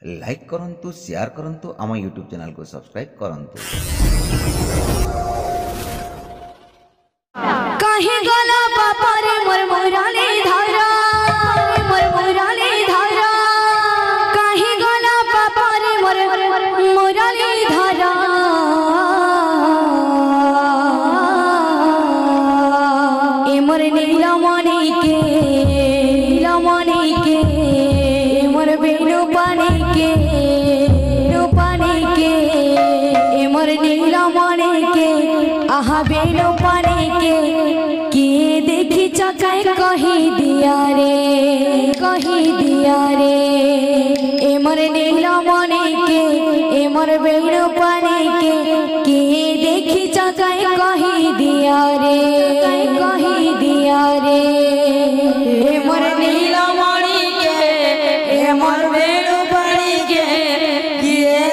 लाइक करंतु शेयर करंतु आम यूट्यूब चैनल को सब्सक्राइब करंतु। कहीं गला बापा रे मोर मोराले धारा मोर मोराले धारा कहीं गला बापा रे मोर मोराले धारा ए मोर नीला मने के मोर बेनु पानी के ए मोर नीला मने के आहा बेनु पानी के देखी चकाई कही दिया रे ए मोर नीला मने के ए मोर बेनु पानी के देखी चकाई कही दिया रे ए मोर नीला मने के ए मोर बेनु पानी के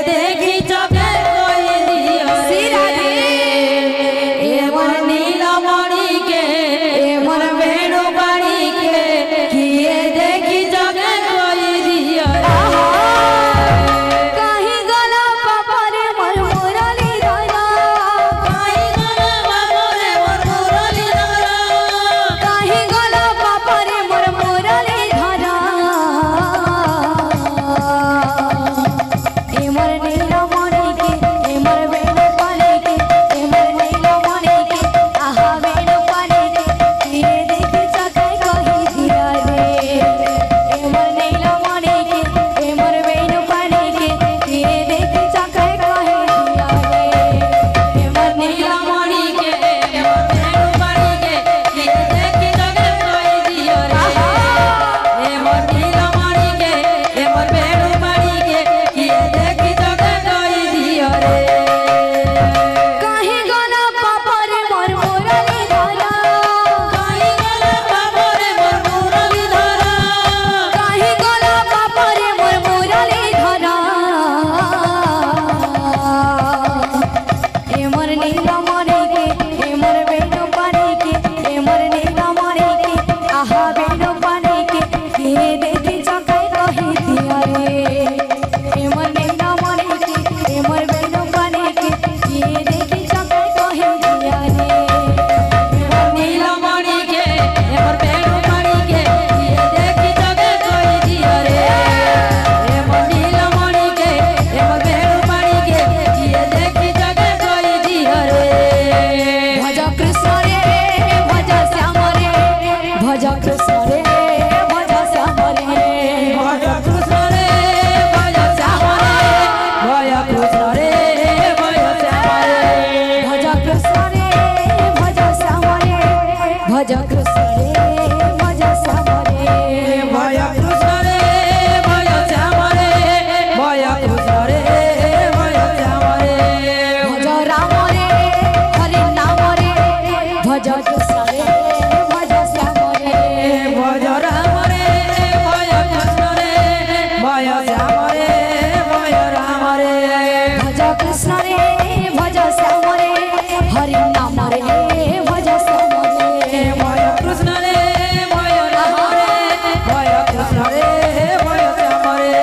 देखी चकाई कही दिया रे ए मोर नीला मने के ए मोर बेनु पानी के देखी चकाई कही दिया रे कहीं गला बापा रे मोर मोराली धारा कहीं गला बापा रे मोर मोराली धारा कहीं गला बापा रे मोर मोराली धारा ए मोर नीला मने के ए मोर बेनु पानी के ए मोर नीला मने के आहा बेनु पानी के देखी चकाई कही दिया रे ए मोर नीला मने के ए मोर बेनु पानी के देखी चकाई कही दिया रे ए मोर नीला मने के ए मोर बेनु पानी के देखी चकाई कही दिया रे ए मोर नीला मने के ए मोर बेनु पानी के देखी चकाई कही दिया रे कहीं गला बापा रे मोर मोराली धारा कहीं गला बापा रे मोर मोराली धारा कहीं गला बापा रे मोर मोराली धारा ए मोर नीला मने के ए मोर बेनु पानी के ए मोर नीला मने के आहा बेनु पानी के देखी चकाई कही दिया रे ए मोर नीला मने के ए मोर बेनु पानी के देखी चकाई कही दिया रे ए मोर नीला मने के ए मोर बेनु पानी के देखी चकाई कही दिया रे ए मोर नीला मने के ए मोर बेनु पानी के देखी चकाई कही दिया रे भज कृष्ण रे भज श्याम रे भज कृष्ण रे भज श्याम रे भज कृष्ण रे भज श्याम रे भज कृष्ण रे भज श्याम रे भज कृष्ण रे भज श्याम रे भज कृष्ण रे भज श्याम रे भज कृष्ण रे भज श्याम रे भज कृष्ण रे भज श्याम रे भज राम रे हरे नाम रे भज कृष्ण रे भज श्याम रे भज राम रे भज कृष्ण रे भज श्याम रे भज राम रे भज कृष्ण रे भज श्याम रे हरे नाम रे भज श्याम रे भज कृष्ण रे भज राम रे भज कृष्ण रे भज श्याम रे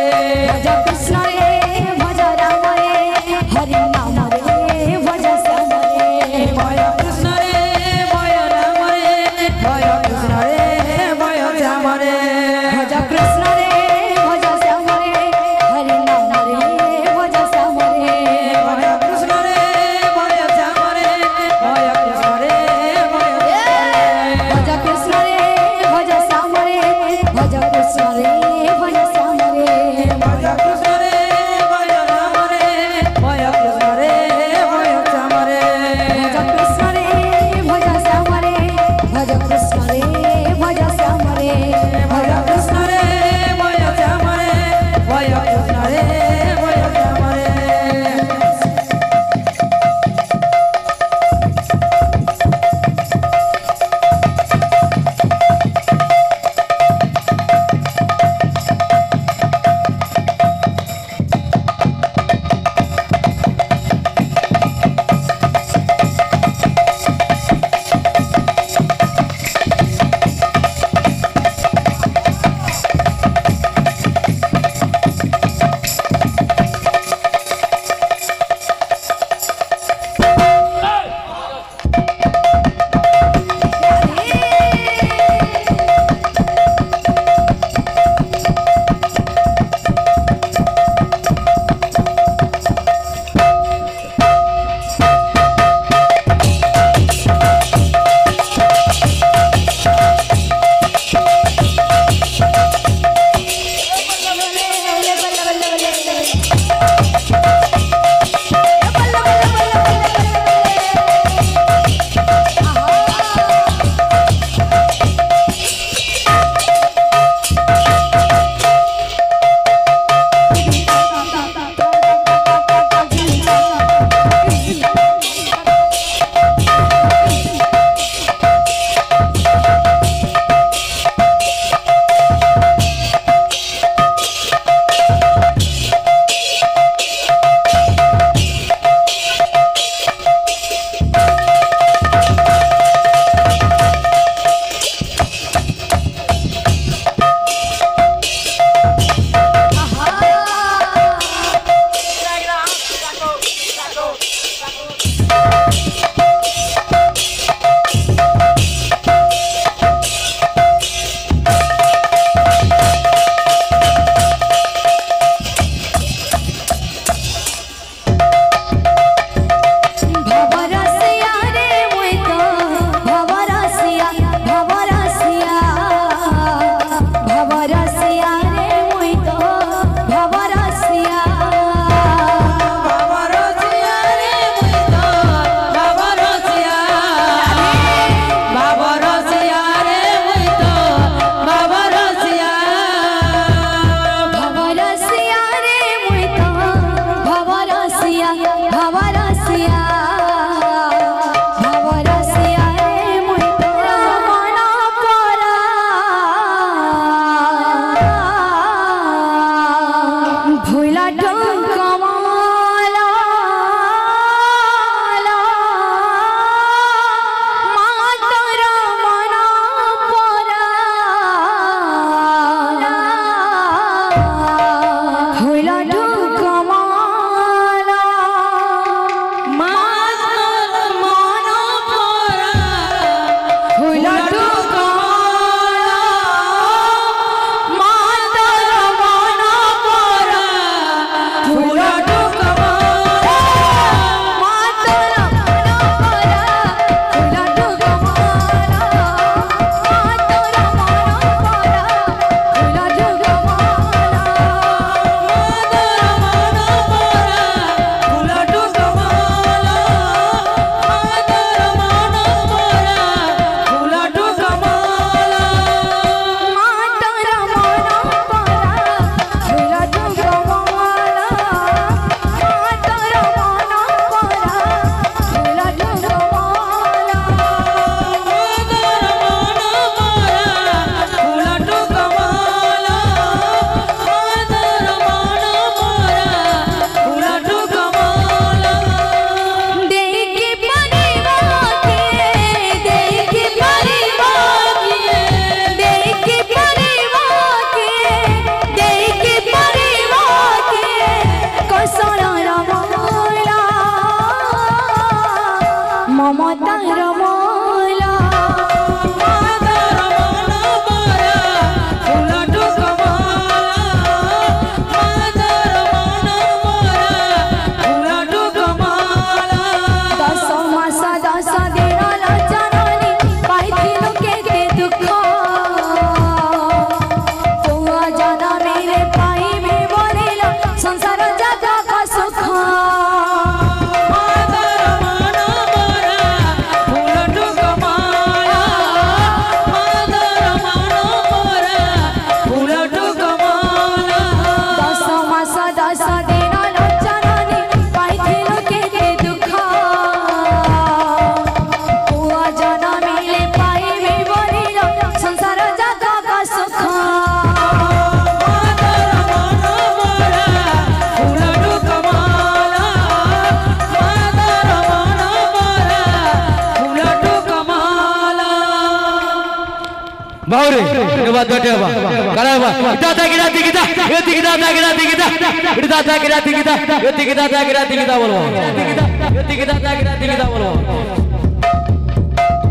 भज कृष्ण रे भज राम रे हरे नाम रे भज श्याम रे भज कृष्ण रे भज राम रे भज कृष्ण रे भज श्याम रे भज कृष्ण रे भज श्याम रे Bauri, coba dua apa? Karena kita tak kira kita, kita tak kira kita, kita tak kira kita, kita tak kira kita bolo, kita tak kira kita bolo.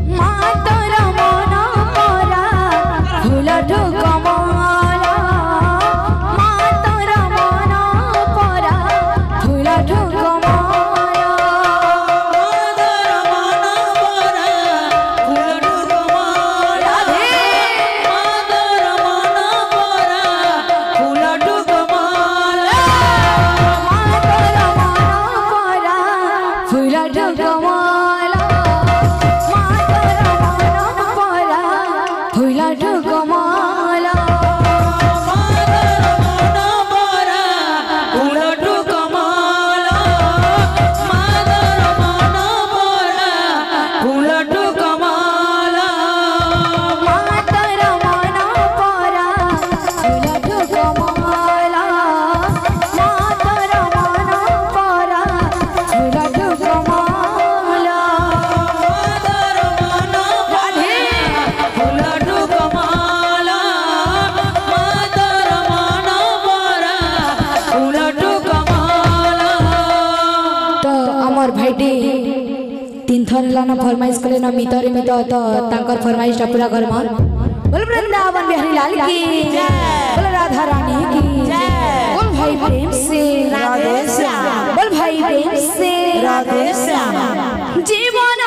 Matara mana para, hula dhuka mala. Matara mana para, hula dhuka mala. Matara थर लाना फरमाइश कले ना मितरे मित तो तांकर फरमाइश पूरा करमा बोल वृंदावन बिहारी लाल की बोल राधा रानी की बोल भाई प्रेम से राधे श्याम बोल भाई प्रेम से राधे श्याम जीवन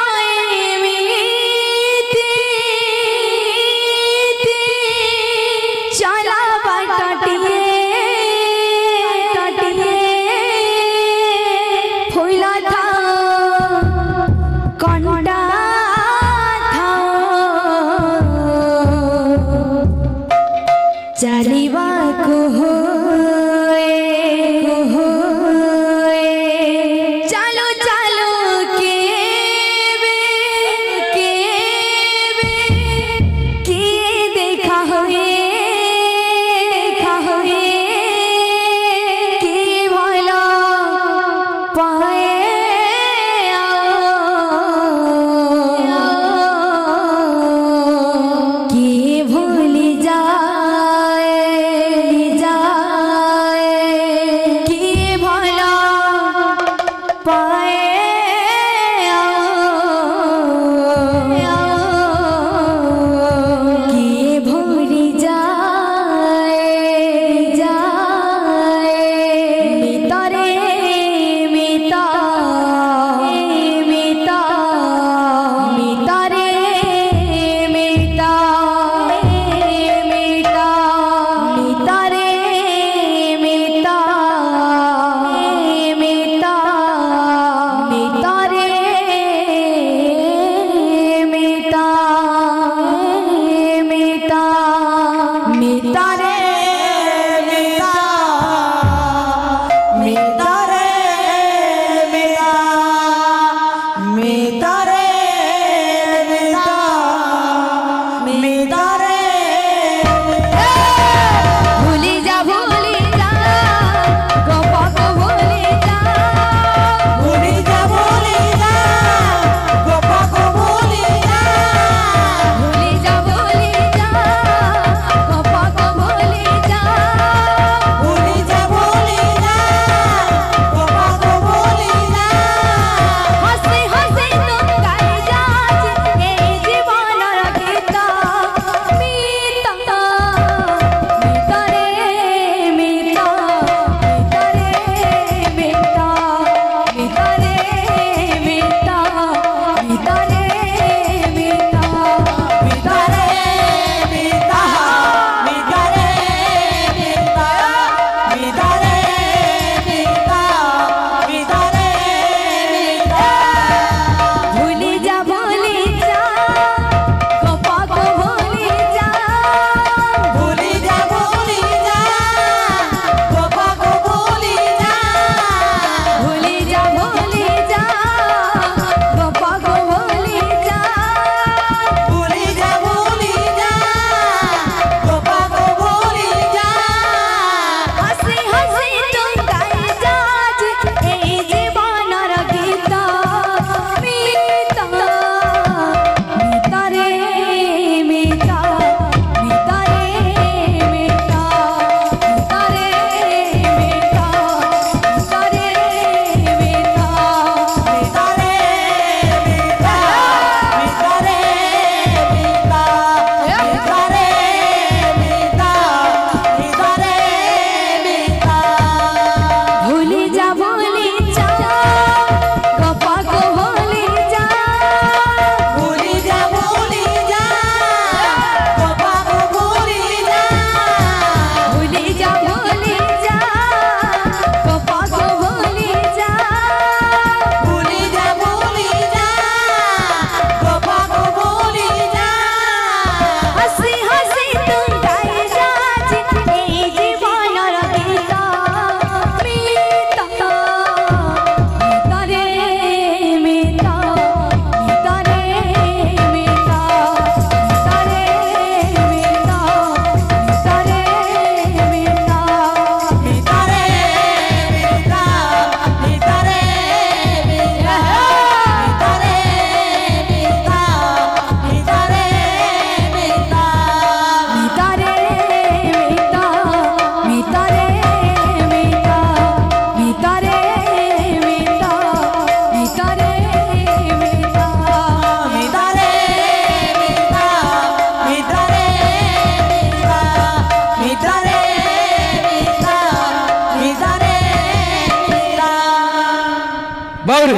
बाउरी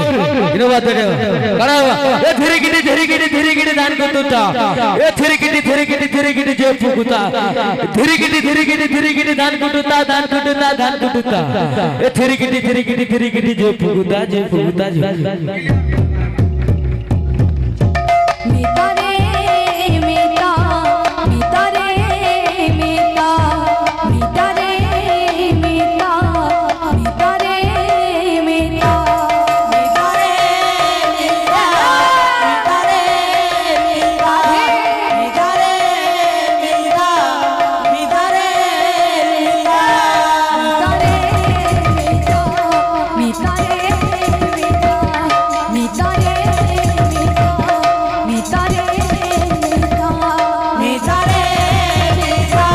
इनो बात है करा ए धीरे गिटी दान को तुता ए धीरे गिटी जे फुकुता धीरे गिटी दान को तुता ए धीरे गिटी जे फुकुता मीता रे मीता मीता रे मीता मीता रे मीता मीता रे मीता मीता रे मीता मीता रे मीता मीता रे मीता मीता रे मीता मीता रे मीता मीता रे मीता रे मीता रे मीता मीता रे मीता मीता रे मीता मीता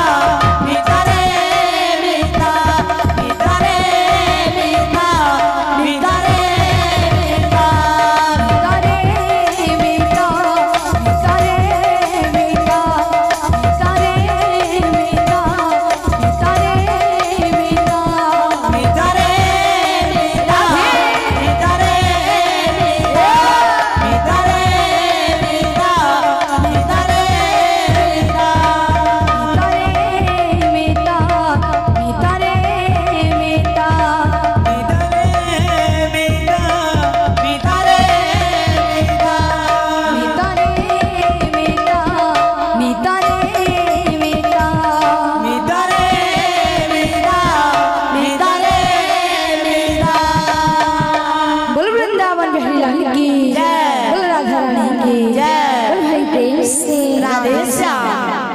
रे मीता मीता रे मीता मीता रे मीता मीता रे मीता मीता रे मीता मीता रे मीता मीता रे वृंदावन बिहारी लाल की जय, राधा रानी की जय, भाई प्रेम से राधे श्याम।